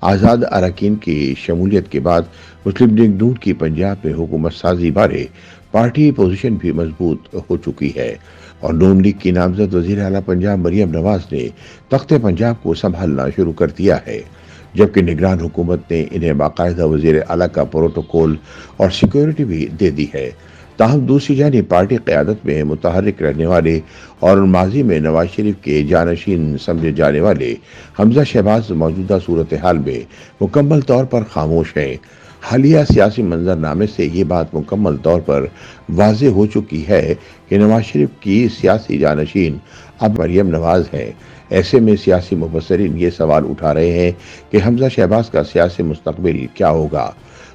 آزاد اراکین کی شمولیت کے بعد مسلم لیگ نون کی پنجاب میں حکومت سازی بارے پارٹی پوزیشن بھی مضبوط ہو چکی ہے اور نون لیگ کی نامزد وزیر اعلیٰ پنجاب مریم نواز نے تخت پنجاب کو سنبھالنا شروع کر دیا ہے، جبکہ نگران حکومت نے انہیں باقاعدہ وزیر اعلیٰ کا پروٹوکول اور سیکیورٹی بھی دے دی ہے۔ تاہم دوسری جانب پارٹی قیادت میں متحرک رہنے والے اور ماضی میں نواز شریف کے جانشین سمجھے جانے والے حمزہ شہباز موجودہ صورتحال میں مکمل طور پر خاموش ہیں۔ حالیہ سیاسی منظرنامے سے یہ بات مکمل طور پر واضح ہو چکی ہے کہ نواز شریف کی سیاسی جانشین اب مریم نواز ہیں۔ ایسے میں سیاسی مبصرین یہ سوال اٹھا رہے ہیں کہ حمزہ شہباز کا سیاسی مستقبل کیا ہوگا۔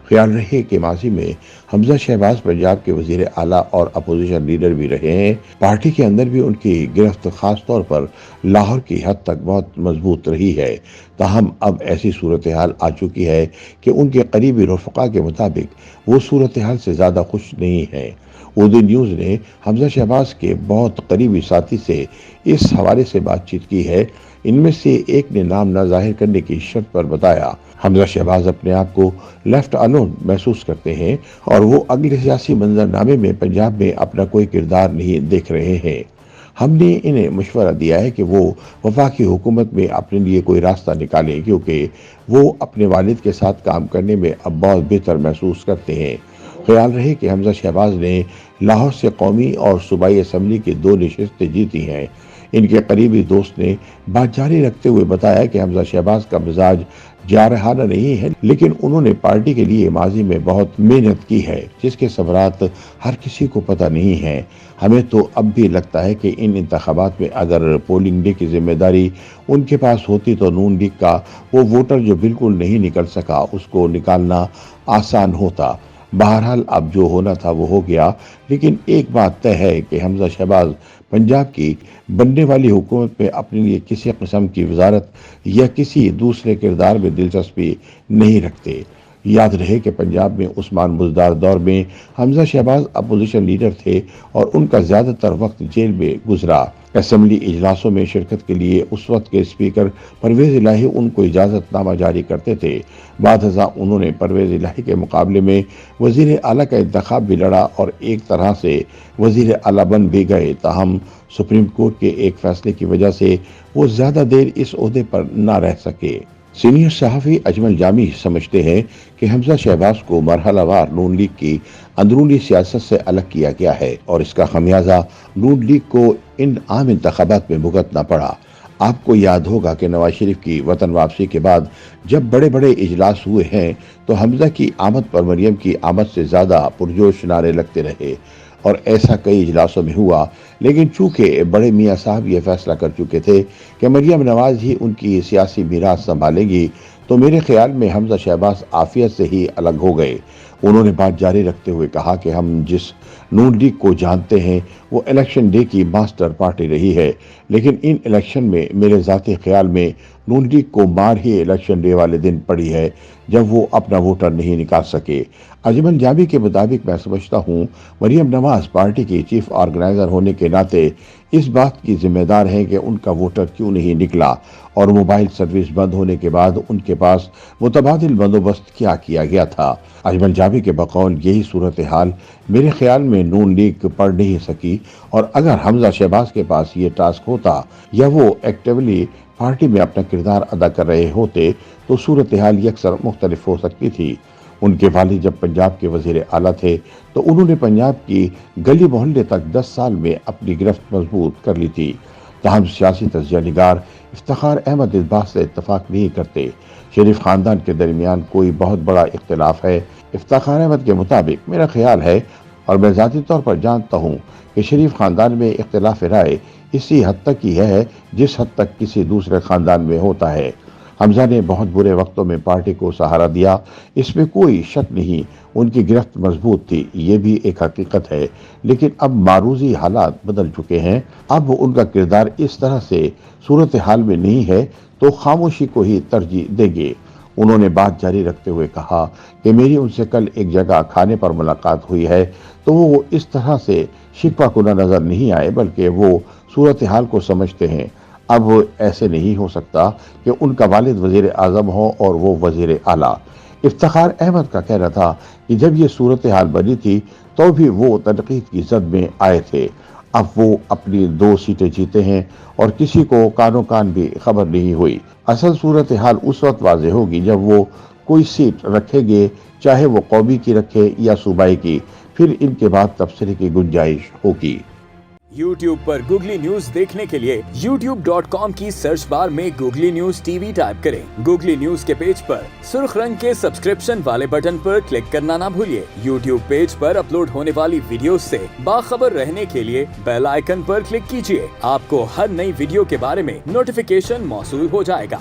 خیال رہے کہ ماضی میں حمزہ شہباز پنجاب کے وزیر اعلیٰ اور اپوزیشن لیڈر بھی رہے ہیں۔ پارٹی کے اندر بھی ان کی گرفت خاص طور پر لاہور کی حد تک بہت مضبوط رہی ہے۔ تاہم اب ایسی صورتحال آ چکی ہے کہ ان کے قریبی رفقا کے مطابق وہ صورتحال سے زیادہ خوش نہیں ہیں۔ اردو نیوز نے حمزہ شہباز کے بہت قریبی ساتھی سے اس حوالے سے بات چیت کی ہے۔ ان میں سے ایک نے نام نہ ظاہر کرنے کی شرط پر بتایا، حمزہ شہباز اپنے آپ کو لیفٹ الون محسوس کرتے ہیں اور وہ اگلے سیاسی منظرنامے میں پنجاب میں اپنا کوئی کردار نہیں دیکھ رہے ہیں۔ ہم نے انہیں مشورہ دیا ہے کہ وہ وفاقی حکومت میں اپنے لیے کوئی راستہ نکالیں، کیونکہ وہ اپنے والد کے ساتھ کام کرنے میں اب بہت بہتر محسوس کرتے ہیں۔ خیال رہے کہ حمزہ شہباز نے لاہور سے قومی اور صوبائی اسمبلی کی 2 نشستیں جیتی ہیں۔ ان کے قریبی دوست نے بات جاری رکھتے ہوئے بتایا کہ حمزہ شہباز کا مزاج جارحانہ نہیں ہے، لیکن انہوں نے پارٹی کے لیے ماضی میں بہت محنت کی ہے، جس کے ثمرات ہر کسی کو پتہ نہیں ہیں۔ ہمیں تو اب بھی لگتا ہے کہ ان انتخابات میں اگر پولنگ ڈے کی ذمہ داری ان کے پاس ہوتی تو نون لیگ کا وہ ووٹر جو بالکل نہیں نکل سکا، اس کو نکالنا آسان ہوتا۔ بہرحال اب جو ہونا تھا وہ ہو گیا، لیکن ایک بات طے ہے کہ حمزہ شہباز پنجاب کی بننے والی حکومت میں اپنے لیے کسی قسم کی وزارت یا کسی دوسرے کردار میں دلچسپی نہیں رکھتے۔ یاد رہے کہ پنجاب میں عثمان بزدار دور میں حمزہ شہباز اپوزیشن لیڈر تھے اور ان کا زیادہ تر وقت جیل میں گزرا۔ اسمبلی اجلاسوں میں شرکت کے لیے اس وقت کے اسپیکر پرویز الہی ان کو اجازت نامہ جاری کرتے تھے۔ بعد ازاں انہوں نے پرویز الہی کے مقابلے میں وزیر اعلیٰ کا انتخاب بھی لڑا اور ایک طرح سے وزیر اعلیٰ بن بھی گئے، تاہم سپریم کورٹ کے ایک فیصلے کی وجہ سے وہ زیادہ دیر اس عہدے پر نہ رہ سکے۔ سینئر صحافی اجمل جامی سمجھتے ہیں کہ حمزہ شہباز کو مرحلہ وار نون لیگ کی اندرونی سیاست سے الگ کیا گیا ہے اور اس کا خمیازہ نون لیگ کو ان عام انتخابات میں بھگتنا پڑا۔ آپ کو یاد ہوگا کہ نواز شریف کی وطن واپسی کے بعد جب بڑے بڑے اجلاس ہوئے ہیں تو حمزہ کی آمد پر مریم کی آمد سے زیادہ پرجوش نعرے لگتے رہے، اور ایسا کئی اجلاسوں میں ہوا، لیکن چونکہ بڑے میاں صاحب یہ فیصلہ کر چکے تھے کہ مریم نواز ہی ان کی سیاسی میراث سنبھالے گی، تو میرے خیال میں حمزہ شہباز عافیت سے ہی الگ ہو گئے۔ انہوں نے بات جاری رکھتے ہوئے کہا کہ ہم جس نون لیگ کو جانتے ہیں وہ الیکشن ڈے کی ماسٹر پارٹی رہی ہے، لیکن ان الیکشن میں میرے ذاتی خیال میں نون لیگ کو مار ہی الیکشن ڈے والے دن پڑی ہے، جب وہ اپنا ووٹر نہیں نکال سکے۔ اجمل جامی کے مطابق میں سمجھتا ہوں مریم نواز پارٹی کی چیف آرگنائزر ہونے کے ناطے اس بات کی ذمہ دار ہیں کہ ان کا ووٹر کیوں نہیں نکلا اور موبائل سروس بند ہونے کے بعد ان کے پاس متبادل بندوبست کیا کیا گیا تھا۔ اجمل جامی کے بقول یہی صورتحال میرے خیال میں نون لیگ پڑھ نہیں سکی، اور اگر حمزہ شہباز کے پاس یہ ٹاسک ہوتا یا وہ ایکٹیولی پارٹی میں اپنا کردار ادا کر رہے ہوتے تو صورتحال یکسر مختلف ہو سکتی تھی۔ ان کے والد جب پنجاب کے وزیر اعلیٰ تھے تو انہوں نے پنجاب کی گلی محلے تک 10 سال میں اپنی گرفت مضبوط کر لی تھی۔ تاہم سیاسی تجزیہ نگار افتخار احمد اس بات سے اتفاق نہیں کرتے۔ شریف خاندان کے درمیان کوئی بہت بڑا اختلاف ہے۔ افتخار احمد کے مطابق میرا خیال ہے، اور میں ذاتی طور پر جانتا ہوں، کہ شریف خاندان میں اختلاف رائے اسی حد تک ہی ہے جس حد تک کسی دوسرے خاندان میں ہوتا ہے۔ حمزہ نے بہت برے وقتوں میں پارٹی کو سہارا دیا، اس میں کوئی شک نہیں۔ ان کی گرفت مضبوط تھی، یہ بھی ایک حقیقت ہے، لیکن اب معروضی حالات بدل چکے ہیں۔ اب ان کا کردار اس طرح سے صورتحال میں نہیں ہے تو خاموشی کو ہی ترجیح دیں گے۔ انہوں نے بات جاری رکھتے ہوئے کہا کہ میری ان سے کل ایک جگہ کھانے پر ملاقات ہوئی ہے تو وہ اس طرح سے شکوہ کنہ نظر نہیں آئے، بلکہ وہ صورتحال کو سمجھتے ہیں۔ اب ایسے نہیں ہو سکتا کہ ان کا والد وزیر اعظم ہو اور وہ وزیر اعلیٰ۔ افتخار احمد کا کہنا تھا کہ جب یہ صورتحال بنی تھی تو بھی وہ تنقید کی زد میں آئے تھے۔ اب وہ اپنی 2 سیٹیں جیتے ہیں اور کسی کو کانوں کان بھی خبر نہیں ہوئی۔ اصل صورتحال اس وقت واضح ہوگی جب وہ کوئی سیٹ رکھے گے، چاہے وہ قومی کی رکھے یا صوبائی کی، پھر ان کے بعد تبصرے کی گنجائش ہوگی۔ YouTube پر گوگلی نیوز دیکھنے کے لیے youtube.com کی سرچ بار میں googly news T V type کریں۔ گوگلی نیوز کے پیج پر سرخ رنگ کے سبسکرپشن والے بٹن پر کلک کرنا نہ بھولیے۔ YouTube پیج پر اپلوڈ ہونے والی ویڈیوز سے باخبر رہنے کے لیے بیل آئیکن پر کلک کیجیے۔ آپ کو ہر نئی ویڈیو کے بارے میں نوٹیفیکیشن موصول ہو جائے گا۔